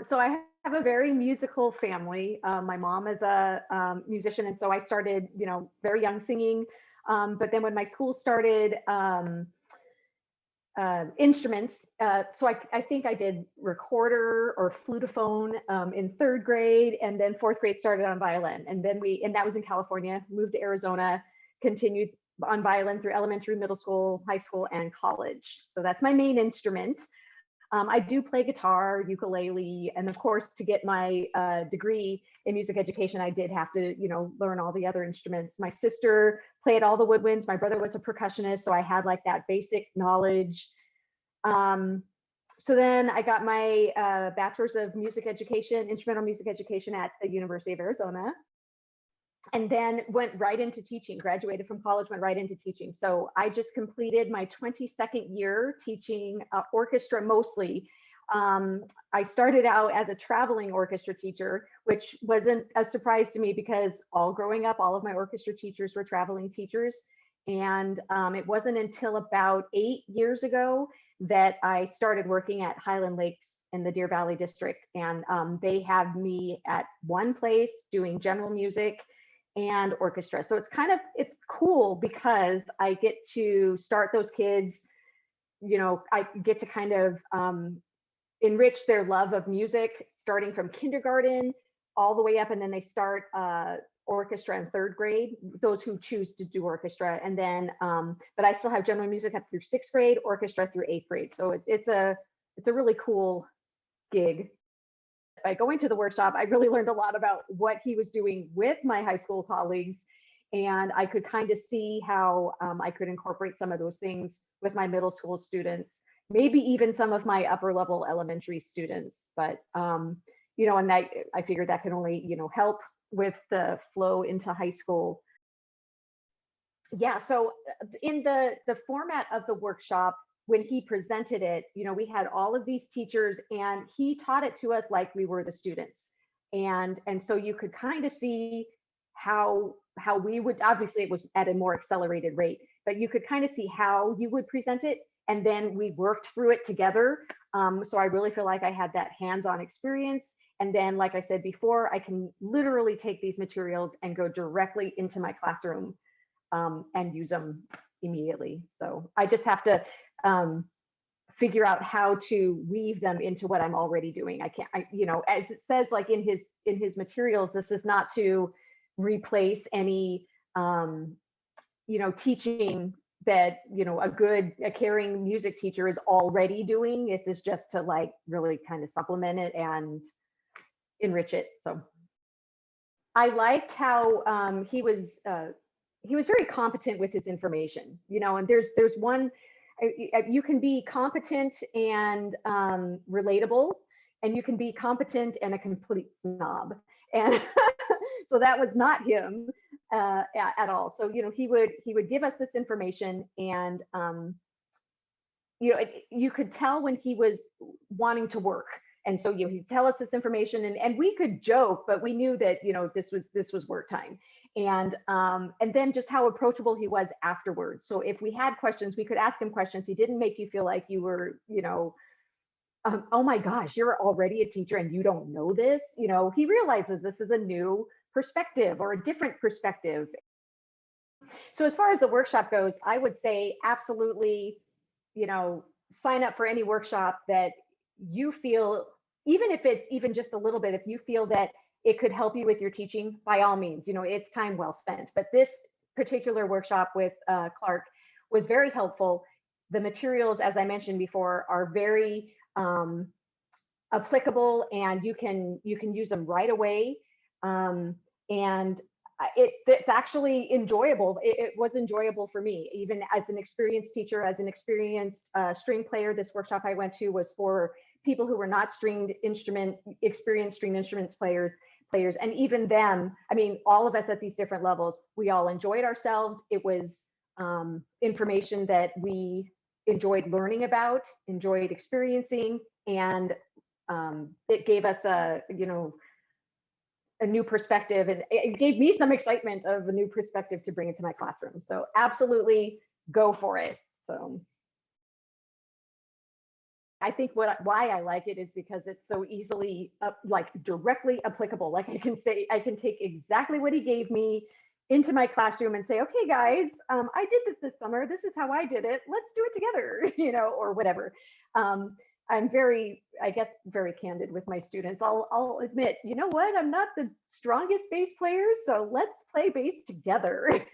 So I have a very musical family. My mom is a musician, and so I started, very young singing. But then when my school started instruments, so I think I did recorder or flutophone in third grade, and then fourth grade started on violin, and then and that was in California. Moved to Arizona, continued on violin through elementary, middle school, high school, and college. So that's my main instrument. I do play guitar, ukulele, and of course, to get my degree in music education, I did have to, learn all the other instruments. My sister played all the woodwinds. My brother was a percussionist, so I had like that basic knowledge. So then I got my bachelor's of music education, instrumental music education at the University of Arizona, and then went right into teaching. Graduated from college, went right into teaching. So I just completed my 22nd year teaching orchestra mostly. I started out as a traveling orchestra teacher, which wasn't a surprise to me because all growing up, all of my orchestra teachers were traveling teachers. And it wasn't until about 8 years ago that I started working at Highland Lakes in the Deer Valley district. And they have me at one place doing general music and orchestra. So it's cool because I get to start those kids, I get to kind of enrich their love of music starting from kindergarten all the way up. And then they start orchestra in third grade, those who choose to do orchestra. And then, but I still have general music up through sixth grade, orchestra through eighth grade. So it's a really cool gig. By going to the workshop, I really learned a lot about what he was doing with my high school colleagues. And I could kind of see how I could incorporate some of those things with my middle school students, maybe even some of my upper level elementary students. But, and I figured that can only, help with the flow into high school. Yeah, so in the format of the workshop, when he presented it, we had all of these teachers and he taught it to us like we were the students. And so you could kind of see how we would, obviously it was at a more accelerated rate, but you could kind of see how you would present it. And then we worked through it together. So I really feel like I had that hands-on experience. And then, like I said before, I can literally take these materials and go directly into my classroom and use them immediately. So I just have to figure out how to weave them into what I'm already doing. As it says, like in his materials, this is not to replace any, teaching that, a caring music teacher is already doing. This is just to like really kind of supplement it and enrich it. So I liked how he was very competent with his information, and there's one, you can be competent and relatable, and you can be competent and a complete snob. And so that was not him at all. So, he would give us this information, and, you could tell when he was wanting to work. And so he'd tell us this information, and we could joke, but we knew that, this was work time. And then just how approachable he was afterwards. So if we had questions, we could ask him questions. He didn't make you feel like you were, oh my gosh, you're already a teacher and you don't know this. He realizes this is a new perspective or a different perspective. So as far as the workshop goes, I would say absolutely, sign up for any workshop that you feel, even if it's even just a little bit, if you feel that it could help you with your teaching, by all means, it's time well spent. But this particular workshop with Clark was very helpful. The materials, as I mentioned before, are very applicable, and you can use them right away. And it's actually enjoyable. It was enjoyable for me, even as an experienced teacher, as an experienced string player. This workshop I went to was for people who were not experienced string instruments players. And even them, I mean, all of us at these different levels, we all enjoyed ourselves. It was information that we enjoyed learning about, enjoyed experiencing, and it gave us a new perspective, and it gave me some excitement of a new perspective to bring into my classroom. So absolutely go for it. So I think why I like it is because it's so easily like directly applicable. Like I can take exactly what he gave me into my classroom and say, okay, guys, I did this summer. This is how I did it. Let's do it together, or whatever. I'm very, I guess, very candid with my students. I'll admit, you know what? I'm not the strongest bass player, so let's play bass together.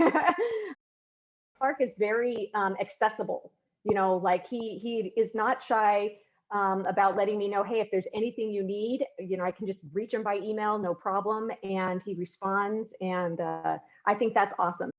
Clark is very accessible. Like he is not shy about letting me know, hey, if there's anything you need, I can just reach him by email, no problem, and he responds. And I think that's awesome.